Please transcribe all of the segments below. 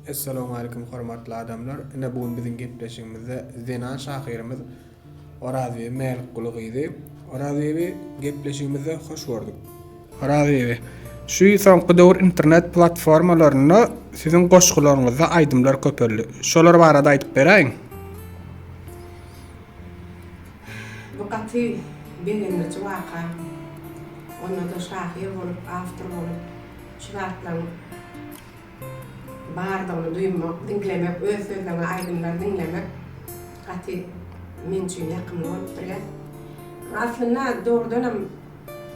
Assalamu alaykum hormatly adamlar. Ine bugün biziň gepleşigimizde Zenan şahyrymyz Orazi Melik Gulugydy. Orazi gepleşigimizde hoş gördük. Orazi şu soňky döwür internet platformalaryna siziň goşgularyňyzda aýdymlar köperli. Şolar barada aýdyp beräýin. Bu gaty berenler waka. Onda da şahyr bolup, after bolup, şiratlan bardağını duymak, dinlemek, öz sözlerine aydınlar dinlemek gaty men üçin ýakyn bolup durýar. Aslında doğrudan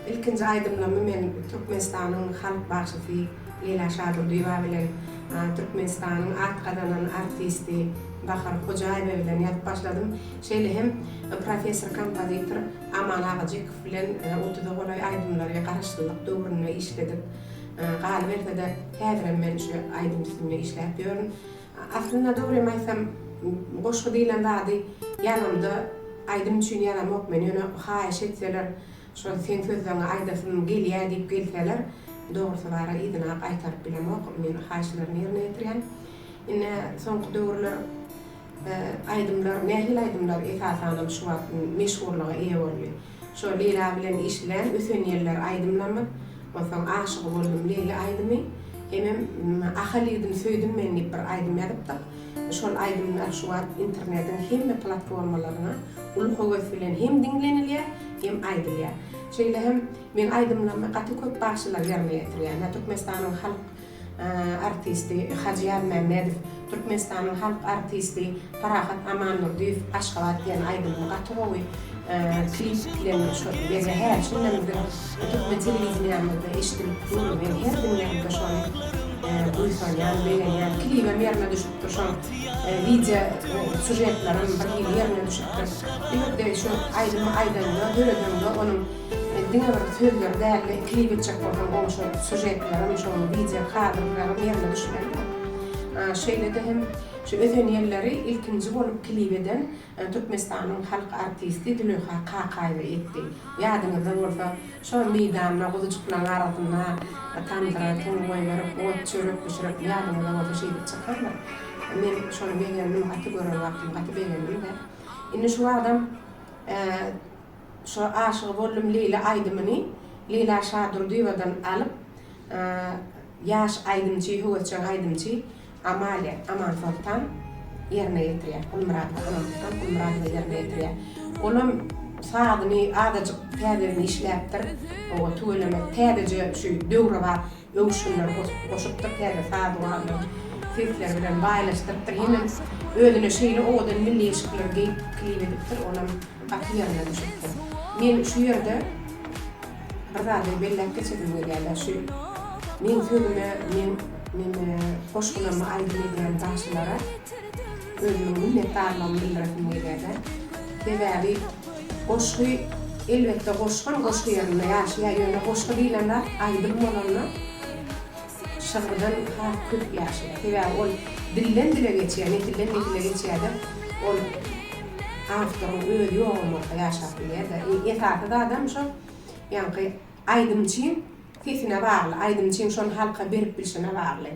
ilkinji aydymlamy men Türkmenistanyň halk başçysy Leyla Şadurdiýewa bilen Türkmenistanyň atgadanan artisti Bahar Hojaýewa bilen ýatyp başladym. Şeýle hem professor kompozitor Aman Agajyk bilen otuda golay aydymlary garaşdyrdyk, döwrüne işledik. Galy berse de häzir men şu aydym üstünde işläp ýörüm. Aslında dogry aýsam goşgy diýilen zady ýanymda aydym üçin ýaramak men ýöne haýyş etseler şol sen sözlerini aýdasyn gelýär diýip gelseler dogrusy bara ýygyna aýtaryp bilemek men haýyşlaryny ýerine ýetirýän. Ine soňky döwürler aydymlar, nähil aydymlar esasan şu wagt meşhurlyga eýe boldy. Şo Leyla bilen işlen ösen ýerler aydymlamy. Osan aşyk boldum Leyla aydymy. Hemem ahalydyň söýdüm men bir aydym ýadypdyk. Şol aydymlar şu wagt internetiň hemme platformalaryna ulu höwes bilen hem dinlenilýär, hem aýdylýar. Şeýle hem men aydymlamy gaty köp başylar ýerine ýetirýän. Türkmenistanyň halk artisti Hajiýar Mehmedow, Türkmenistanyň halk artisti Farahat Amanurdiýew Aşgabat diýen aýdymy gaty gowy klip bilen şu beze her şundan bir Türkmen telewizionyny eşitip durýar. Men her dinleýän şol duysan ýa-ni beýlen ýa klipem ýerine düşüp durşan video sujetlaryň bir ýerine düşüp durýar. Bir şu aýdymy aýdanda döredende onuň diňe bir sözler däli klipe çek bolgan oňşo sujetlaryň şo video kadrlaryň ýerine düşýär. Şeýle de hem şu özen ýerleri ilkinji bolup klip eden Türkmenistanyň halk artisti Dülüha Kakaýewa etdi. Ýadyňyzda bolsa şo meýdanyna guzujuklar arasyna tandyra toňgoýlar ot çörek pişirip ýadyňyzda bolsa şeýle çykarlar. Men şonu beýlendim, gaty gören wagtym gaty beýlendim de. Indi şu adam şu aşyk boldum Leyla aýdymyny Leyla Şadurdiýewadan alyp ýaş aýdymçy, höwetçi aýdymçy Aman Sultan ýerine ýetirýär. Ulmurat ýerine ýetirýär. Olam sagyny adajyk täzerini işläpdir. O töwelemek täzeje şu döwre bar, öwüşler goşupdyr täze sagyny sesler bilen baýlaşdyrypdyr. Hemem özüne şeýle odan milli eşikler geýip klip edipdir. Olam gaty ýerine düşüpdir. Men şu ýerde bir zady belläp geçedim gelýär. Şu men sözüme men goşgulamy aýdylýan daşlara özüňi minnetdarlygymy bildiräsim gelýär. Sebäbi goşgy elbetde goşgan goşgy ýerinde ýaşaýar, ýöne goşgy diýlenler aýdym bolanlar şahrydan köp ýaşaýar. Sebäbi ol dilden dile geçýär, dilden dile geçýär. Ol aftyryň öýü ýokmokda ýaşap bilýär. Esasy da adam şo ýani aýdymçy sesine bagly, aýdymçyň şol halka berip bilşine bagly.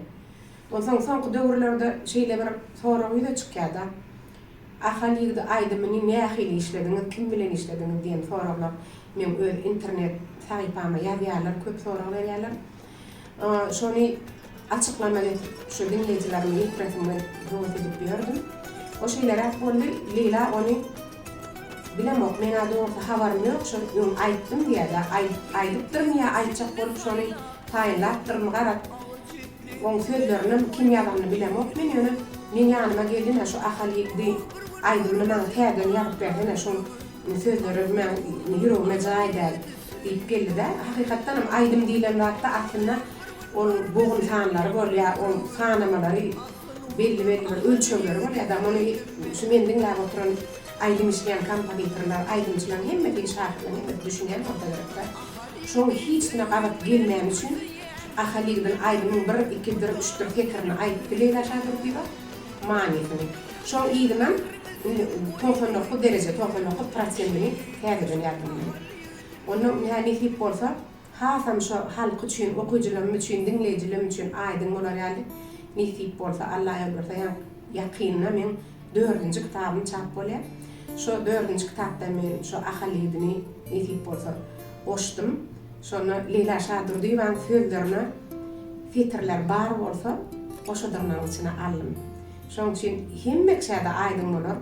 Soňky döwürlerde şeýle bir soraw ýa çykýar da. Ahalyda aýdymyny nähili işlediňiz, kim bilen işlediňiz diýen sorawlar men öz internet sahypama ýazýarlar, köp soraw berýärler. Şonu açyklamak şu dinleýijilerime ýetdirýän dowry edip ýördüm. O şeýlere boldy, Leyla ony bilemok, men adorda habarym ýok, şo aýtdym diýär, aýdypdyrmy ýa aýtjak bolup şonu taýinlapdyrmy garat. Oň sözlerini kim ýazanyny bilemok, men ýanyma geldi, şu ahalydy aýdymny men täze ýazyp berdi, şu sözleri men ýüregime jaýda diýip geldi-de. Hakykatdan hem aýdym diýilen wagtda aslynda ol bogul sanlary bolýar, ol sanamalary belli bir ölçümleri var. Adam onu şu men dinläp oturan aýdym işleýän kompozitorlar, aýdymçylar hemme bir şahyrlar hemme düşünýän ortada. Şo hiç näme gabat gelmeýän üçin ahalydan aýdymyň 1, 2, 3 fikirini aýdyp Leyla Şadurdiýewa maňysyny. Şo ýygynyň 99 derece, 99%-ni täzeden ýatymy. Onu näme hip bolsa, hasam şo halk üçin, okuwjylarym üçin, dinleýijilerim üçin aýdym bolar ýaly. Nitip bolsa Allah öldürse yakynna men 4-nji kitabym çap bolýar. Şo 4-nji kitapda men şo ahaliydini nitip bolsa goşdum. Şonu Leyla Şadur diýen sözlerini fitrler bar bolsa oşadyrynyň içine aldym. Şoň üçin hemme kişide aýdym bolar.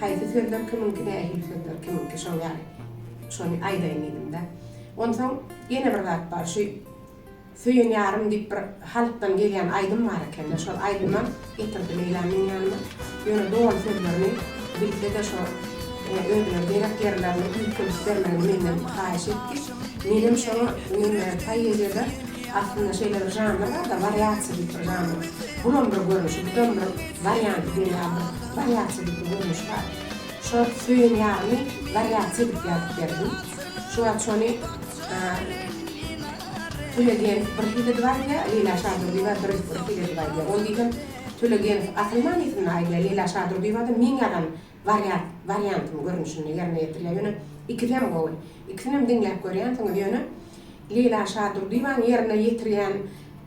Haýsy sözler kiminki nähil sözler kiminki şo ýaly. Şonu aýdaýyn edimde. Ondan ýene bir zat bar. Şu Süýün ýarym diýip bir halkdan gelýän aýdym bar eken. Şol aýdyma getirdi Leyla meniň ýanyma. Ýöne doğal sözlerini bilse de şo ödüne berek yerlerini ýüklemekden menden haýyş etdi. Menim şonu poeziyada aslında şeyler janrlar da variasiýa diýip bir janr. Bunun bir görünüşi, bunun bir variant diýilýär. Variasiýa diýip görünüş bar. Şo süýün ýarymy variasiýa diýip ýazyp berdim. Şu açony Tülegen bir hile dwarga, Leyla Şadur diýip bir hile dwarga. Ol diýdim, Tülegen aslymany ismi aýdýar, Leyla Şadur diýip meň ýaran variantymy görünüşini ýerine ýetirýär. Ýöne ikidem gowy. Ikidem diňläp görýän soňra ýöne Leyla Şadur diýip ýerine ýetirýän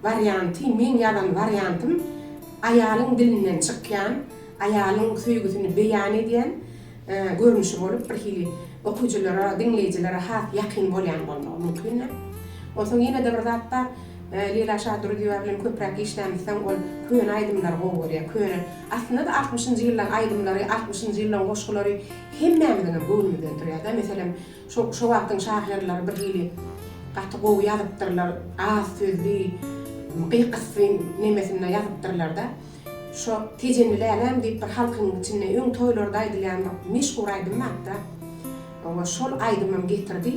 varianty meň ýaran variantym aýalyň dilinden çykýan, aýalyň süýgüsini beýan edýän görünüşi bolup bir hili okujylara, dinleýijilere has ýakyn bolýan bolmagy mümkin. Olsun ýene de bir zat bar. Leyla Şadur diýip bilen köprek işlemsen ol köýen aýdymlar gowy, köýen. Aslında da 60-njy ýyllaryň aýdymlary, 60-njy ýyllaryň goşgulary hemmämiziň göwnünden durýar. Meselem şo wagtyň şahyrlary bir hili gaty gowy ýazypdyrlar, az sözli, gykysy nemesine ýazypdyrlar da. Şo tejenilärem diýip bir halkyň içinde öň toýlarda aýdylýan meşhur aýdym da. O şol aýdymym getirdi.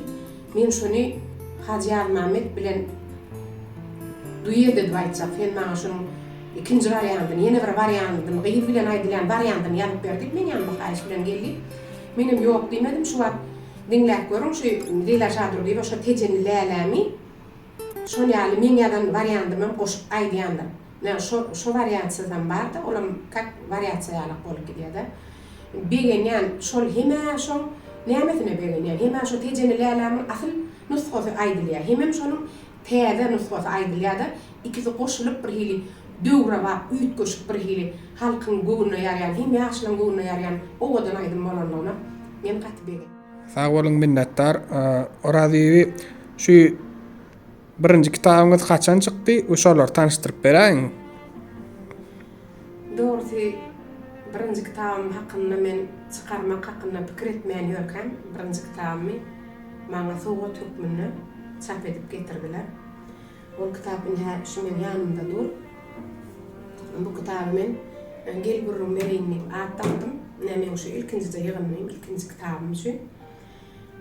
Men şonu Hacı Mehmet bilen duýdy diýip aýtsak, men maňa şonuň ikinji variantyny, ýene bir variantyny, gyýyp bilen aýdylýan variantyny ýazyp berdik. Men ýa-da haýyş bilen geldik. Menim ýok diýmedim, şu wagt dinläp görüň, şu Leyla Şadur diýip şo tejenilärmi. Şol ýaly men ýadan variantymy goşup aýdýandyr. Şo variansiýadan barda, olam kak variasiýalyk bolup gidýär. Begen ýan şol hemä şo nämetine begen ýan hemä şo tejenilärmi asyl nusxasy aýdylýar. Hemem şonuň täze nusxasy aýdylýar da ikisi goşulyp bir hili döwre bap, üýt goşup bir hili halkyň göwnüne ýarýan, hem ýaşlyň göwnüne ýarýan owadan aýdym bolanlaryna men gaty begen. Sag bolun minnetdar. Oraziýewi şu birinji kitabyňyz kaçan çykdy? Oşolary tanıştyryp beräň. Dogry birinji kitabym hakynda men çykarmak hakynda pikir etmeýän ýörkem. Birinji kitabymy maňa Sowa Türkmeni çap edip getirdiler. O kitap şu men ýanymda dur. Bu kitaby men gel gurrum bereyinlik atdym. Men şu ilkinji ýygynmyň, ilkinji kitabym şu.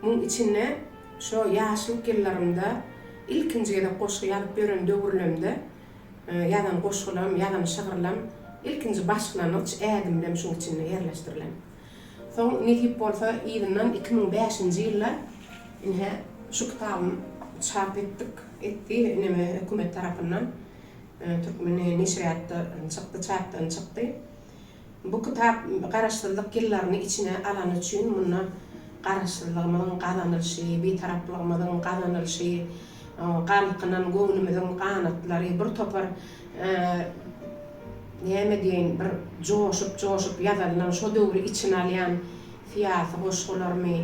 Muň içinde şu ýaşlyk ýyllarymda ilkinji ýerde goşgy ýazyp beren döwürlemde ýadan goşgulam, ýadan şagyrlam ilkinji başlanyň ädimlem şuň içinde ýerleşdirilen. Soň netip bolsa ýylynyň 2005-nji ýylda şu kitabym çap etdi neme hökümet tarapyndan Türkmeni neşriýatda çykdy. Bu kitap garaşdyrlyk ýyllaryny içine alan üçin muny garaşdyrlygymyň gazanylyşy, betarapligymyň gazanylyşy, galkynyň göwnümiziň ganatlary bir topar näme diýen bir joşup ýazarylan şo döwri içine alýan fiýasy goşgularmy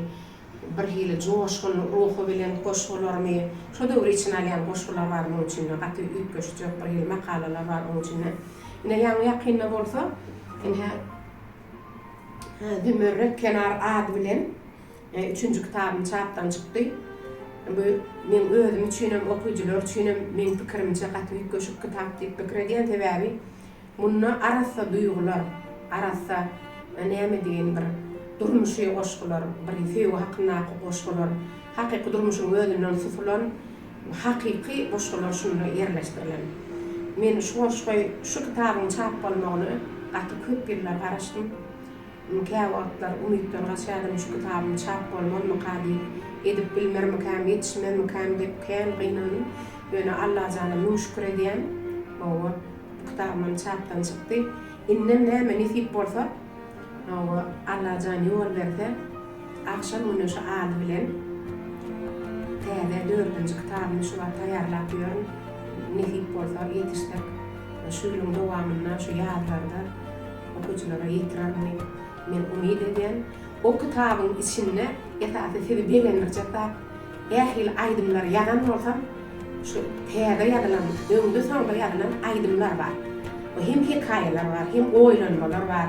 bir hili joşgun ruhu bilen goşgularmy şo döwri içine alýan goşgular bar muň üçin gaty üýtgeçjek bir hili makalalar bar muň üçin. Ine ýakynda bolsa Dümürrek kenar ad bilen 3-nji kitabym çapdan çykdy. Bu men özüm üçinem okujylar üçinem men pikirimçe gaty üýtgeçip kitap diýip pikir edýän sebäbi muny arasa duýgular, arasa näme diýen bir durmuşy goşgular, bir feýwe hakynda goşgular, hakyky durmuşyň özünden syfylan hakyky goşgular şunu ýerleşdirilen. Men şu kitabyň çap bolmagyny gaty köp ýyllar garaşdym. Käwatlar umytdan gaçadym şu kitabyň çap bolmagyny kady edip bilmermekam, yetişmermekam diýip kän gynanyp ýöne Allah janyny şükür edýän. Bu kitabym çapdan çykdy. Inden näme nisip bolsa Allah jany ýol berdi. Akşam muny şu ady bilen täze 4-nji kitabymny şu taýýarlap ýörüm. Nisip bolsa ýetişdik. şu ýylyň dowamyna şu ýazlarda okuwçylara ýetirermi men umyt edýän. O kitabyň içinde ýa-da sizi belenirjekda ähli aýdymlar ýazan bolsam şu täze ýazylan, öňde soňda ýazylan aýdymlar bar. O hem hikayeler var, hem oýlanmalar bar.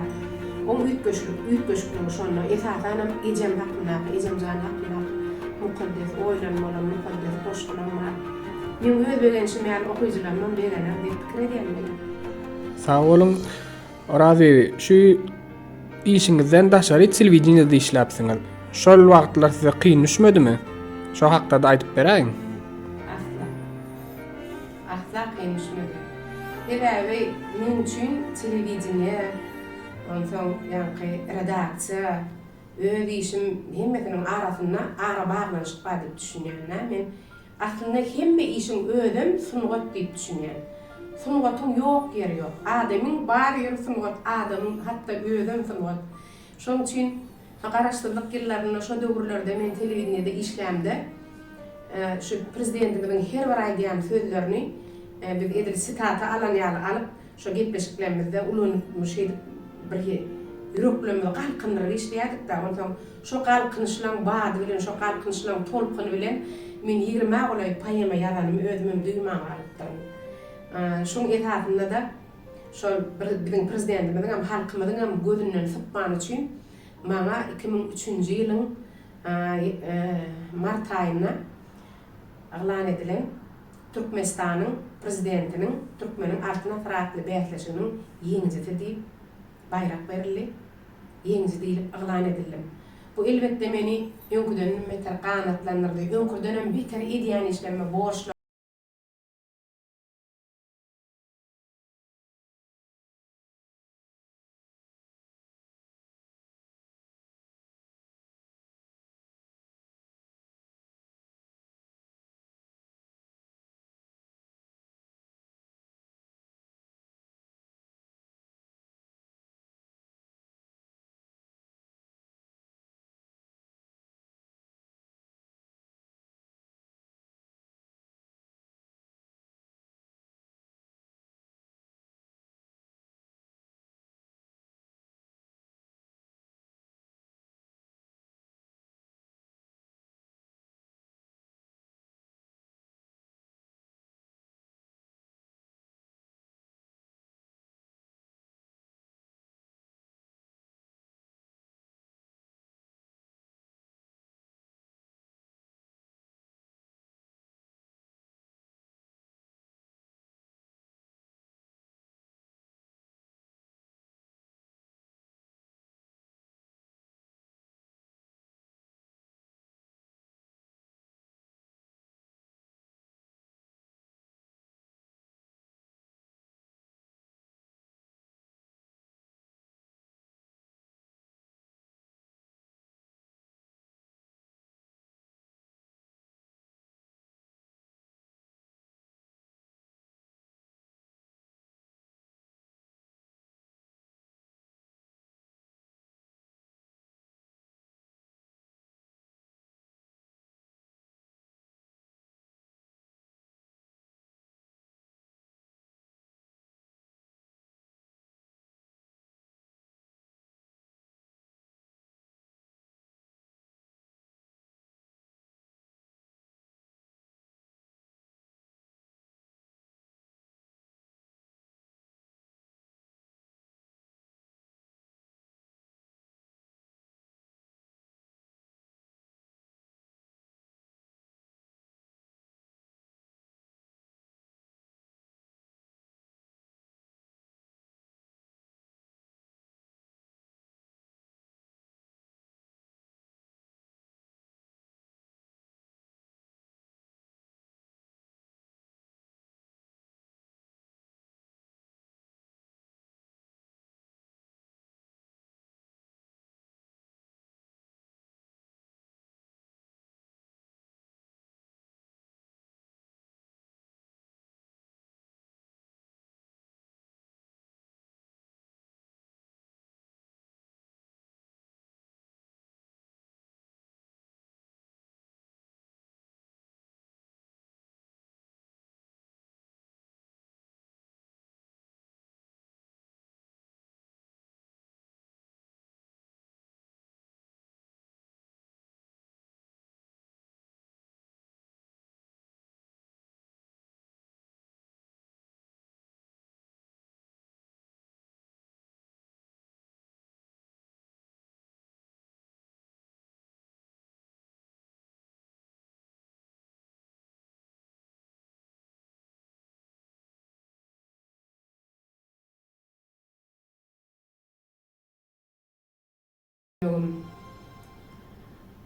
O üýtgeçlik şonu esasanam ejem hakynda, ejemjan hakynda mukaddes oýlanmalar, mukaddes boşgulalar bar. Men öz begenşim ýaly okuwçylarymdan berener diýip pikir edýän. Sağ olun. Orazi şu işiňizden daşary telewizionyada işläpsiňiz. Şol wagtlar size kyn düşmedimi? Şo hakda da aýdyp beräýin. Asla kyn düşmedi. Eräbi men üçin telewizionýa, onsoň ýa-ni redaksiýa, öz işim hemmetiniň arasynda ara baglanyşyk bar diýip düşünýän. Men aslında hemme işin özüm sungat diýip düşünýän. Sungatyň ýok ýeri ýok. Adamyň bar ýeri sungat, adamyň hatda özüm sungat. Şoň üçin garaşdyrdyk ýyllaryna şo döwürlerde men telewizionyada işlämde şu prezidentimiziň her bir aýdýan sözlerini biz edil sitata alan ýaly alyp şo gepleşiklerimizde ulanypmyş edip birge ýüreklerimizi galkyndyryp işleýärdik-de. Onsoň şo galkynışlaryň bady bilen, şo galkynışlaryň tolkuny bilen men 20 golay poema ýazanymy özümem duýman alypdym. Şoň esasynda da şo biziň prezidentimiziň hem halkymyzyň hem gözünden sypman üçin maňa 2003-nji ýylyň mart aýyna elan edilen Türkmenistanyň prezidentiniň türkmeniň altına fıratly bäsleşiginiň ýeňjisi diýip bayrak berildi. Ýeňji diýip elan edildi. Bu elbetde meni öňküden meter kanatlandyrdy. Öňküden hem beter edýän işlemme borçly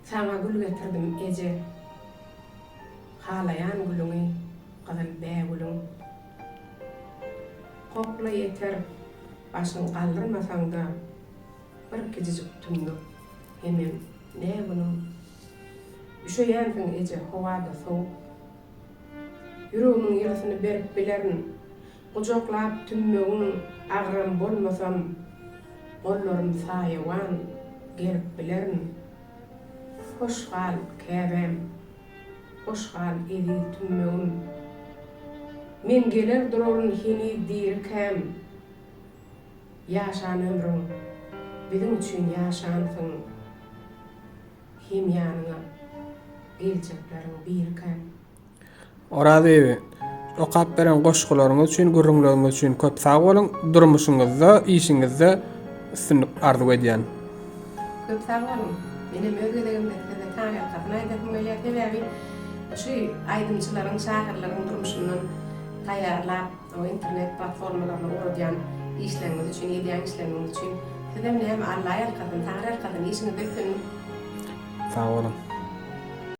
Sana gül getirdim ece. Halayan gülüňi, gyzyl bä gülüň. Kokla yeter, başyň galdyrmasaň da bir gijik tünni. Hemem ne bunu? Üşeýänsiň ece howada soğuk. Ýüregiň ýylysyny berip bilerin. Gujoklap tünmegin agram bolmasam, gollarym saýawan gelip bilerin. Hoşgal käbem, hoşgal edi tünmegin. Men geler duraryn hini dirkem. Ýaşan ömrüm, bizim üçin ýaşansyň. Hem ýanyňa geljeklerin birkem. Oraz ebi, okap beren goşgularyňyz üçin, gürrüňleriňiz üçin köp sag bolun, durmuşyňyzda, işiňizde üstünlik arzu edýän. Köp sag bolun. Benim özgelegimde taňa gatnaý edip gelýär. Şu aýdymçylaryň, şahyrlaryň durmuşyndan taýýarlap, o internet platformalaryna uradýan işleriniz üçin, edýän işleriniz üçin. Sizem näme Allahy alkadan, taňra alkadan işiňizde üstünlik. Sag bolun.